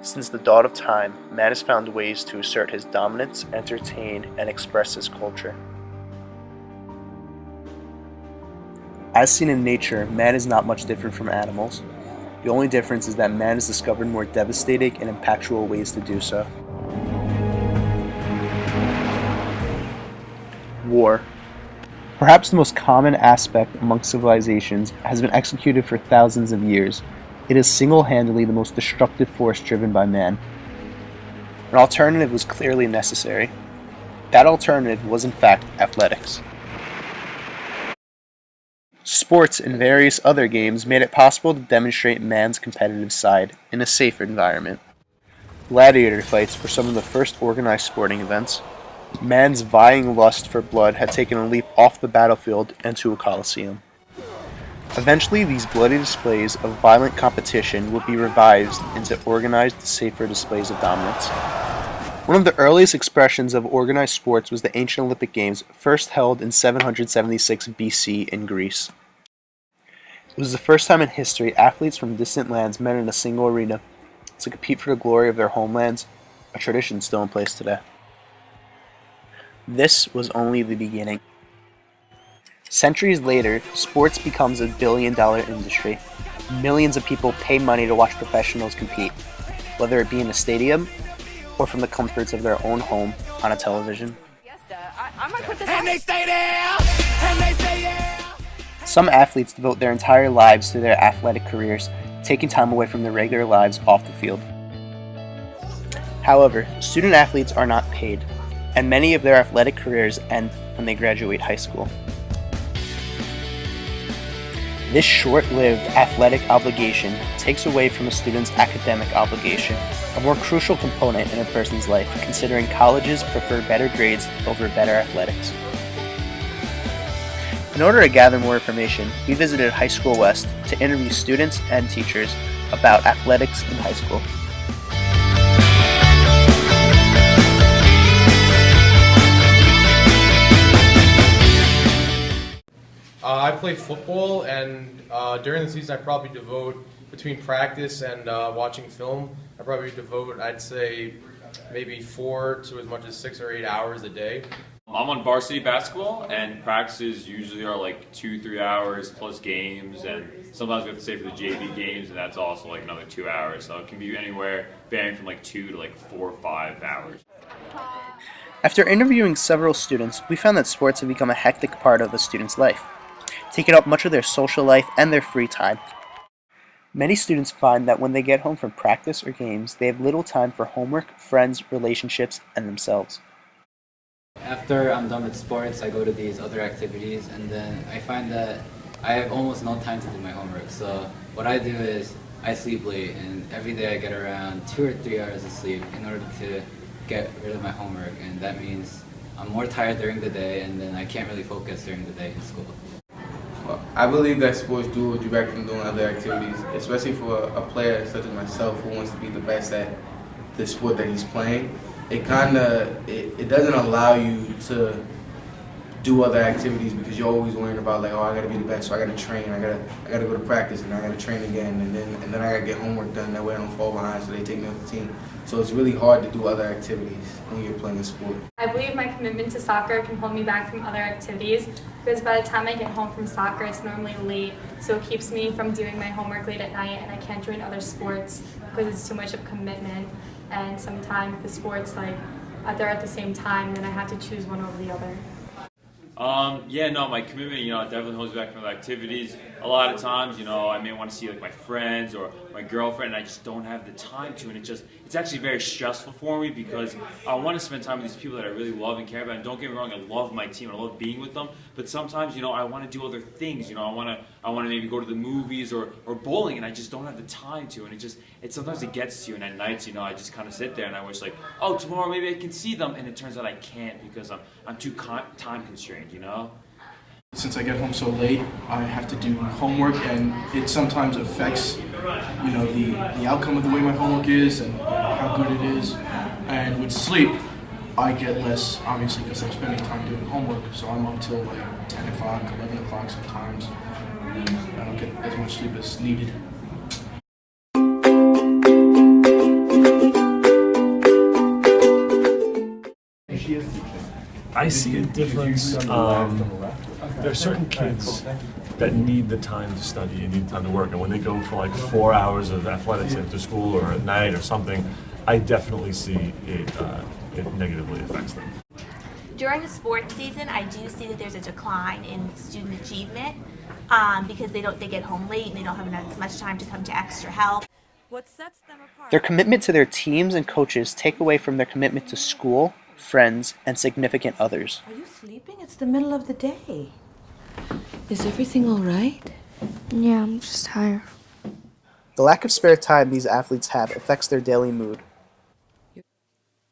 Since the dawn of time, man has found ways to assert his dominance, entertain, and express his culture. As seen in nature, man is not much different from animals. The only difference is that man has discovered more devastating and impactful ways to do so. War. Perhaps the most common aspect among civilizations has been executed for thousands of years. It is single-handedly the most destructive force driven by man. An alternative was clearly necessary. That alternative was in fact athletics. Sports and various other games made it possible to demonstrate man's competitive side in a safer environment. Gladiator fights were some of the first organized sporting events. Man's vying lust for blood had taken a leap off the battlefield into a coliseum. Eventually, these bloody displays of violent competition would be revised into organized, safer displays of dominance. One of the earliest expressions of organized sports was the ancient Olympic Games, first held in 776 BC in Greece. It was the first time in history athletes from distant lands met in a single arena to compete for the glory of their homelands, a tradition still in place today. This was only the beginning. Centuries later, sports becomes a billion-dollar industry. Millions of people pay money to watch professionals compete, whether it be in a stadium or from the comforts of their own home on a television. Some athletes devote their entire lives to their athletic careers, taking time away from their regular lives off the field. However, student athletes are not paid, and many of their athletic careers end when they graduate high school. This short-lived athletic obligation takes away from a student's academic obligation, a more crucial component in a person's life, considering colleges prefer better grades over better athletics. In order to gather more information, we visited High School West to interview students and teachers about athletics in high school. I play football, and during the season I probably devote, between practice and watching film, I probably devote, I'd say, maybe 4 to as much as 6 or 8 hours a day. I'm on varsity basketball, and practices usually are like 2-3 hours plus games, and sometimes we have to stay for the JV games, and that's also like another 2 hours. So it can be anywhere varying from like 2 to like 4 or 5 hours. After interviewing several students, we found that sports have become a hectic part of a student's life, taking up much of their social life and their free time. Many students find that when they get home from practice or games, they have little time for homework, friends, relationships, and themselves. After I'm done with sports, I go to these other activities, and then I find that I have almost no time to do my homework. So what I do is I sleep late, and every day I get around 2 or 3 hours of sleep in order to get rid of my homework, and that means I'm more tired during the day, and then I can't really focus during the day in school. Well, I believe that sports do hold you back from doing other activities, especially for a player such as myself who wants to be the best at the sport that he's playing. It doesn't allow you to do other activities because you're always worrying about like, oh, I gotta be the best, so I gotta train, I gotta go to practice, and I gotta train again, and then I gotta get homework done. That way I don't fall behind, so they take me off the team. So it's really hard to do other activities when you're playing a sport. I believe my commitment to soccer can hold me back from other activities because by the time I get home from soccer, it's normally late, so it keeps me from doing my homework late at night, and I can't join other sports because it's too much of a commitment. And sometimes the sports, they're at the same time, then I have to choose one over the other. My commitment, it definitely holds me back from the activities. A lot of times, I may want to see like my friends or my girlfriend, and I just don't have the time to, and it's actually very stressful for me because I want to spend time with these people that I really love and care about. And don't get me wrong, I love my team, I love being with them, but sometimes, I want to do other things. I want to maybe go to the movies or bowling, and I just don't have the time to, and it sometimes it gets to you, and at nights, I just kind of sit there and I wish like, oh, tomorrow maybe I can see them, and it turns out I can't because I'm too time constrained. Since I get home so late, I have to do homework, and it sometimes affects, the outcome of the way my homework is and how good it is. And with sleep, I get less, obviously, because I'm spending time doing homework. So I'm up till like 10 o'clock, 11 o'clock sometimes, and I don't get as much sleep as needed. I see a difference. There are certain kids that need the time to study and need the time to work, and when they go for like 4 hours of athletics after school or at night or something, I definitely see it negatively affects them. During the sports season, I do see that there's a decline in student achievement because they get home late and they don't have as much time to come to extra help. What sets them apart? Their commitment to their teams and coaches take away from their commitment to school, friends, and significant others. Are you sleeping? It's the middle of the day. Is everything all right? Yeah, I'm just tired. The lack of spare time these athletes have affects their daily mood.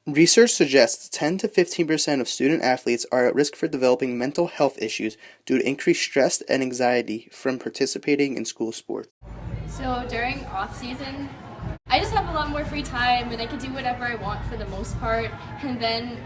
Research suggests 10 to 15% of student athletes are at risk for developing mental health issues due to increased stress and anxiety from participating in school sports. So during off season, I just have a lot more free time and I can do whatever I want for the most part. And then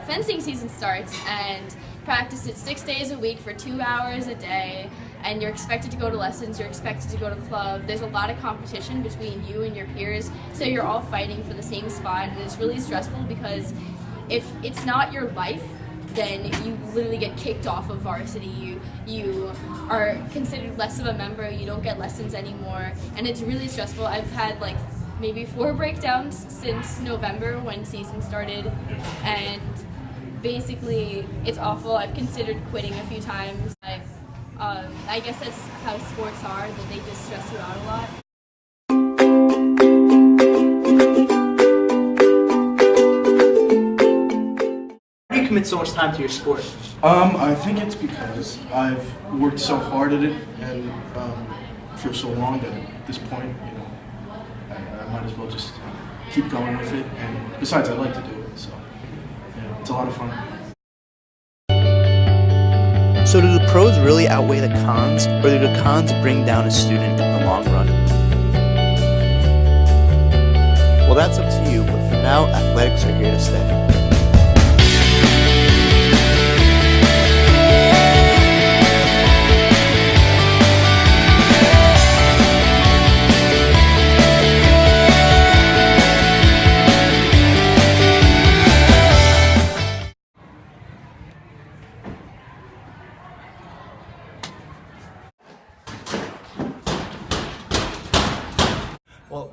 fencing season starts and practice it 6 days a week for 2 hours a day. And you're expected to go to lessons, you're expected to go to club. There's a lot of competition between you and your peers, so you're all fighting for the same spot, and it's really stressful because if it's not your life, then you literally get kicked off of varsity. You are considered less of a member, you don't get lessons anymore, and it's really stressful. I've had like maybe 4 breakdowns since November when season started, and basically it's awful. I've considered quitting a few times. I guess that's how sports are, that they just stress you out a lot. Why do you commit so much time to your sport? I think it's because I've worked so hard at it and for so long that at this point, I might as well just keep going with it. And besides, I like to do it, so yeah, it's a lot of fun. So do the pros really outweigh the cons, or do the cons bring down a student in the long run? Well, that's up to you, but for now, athletics are here to stay. Well,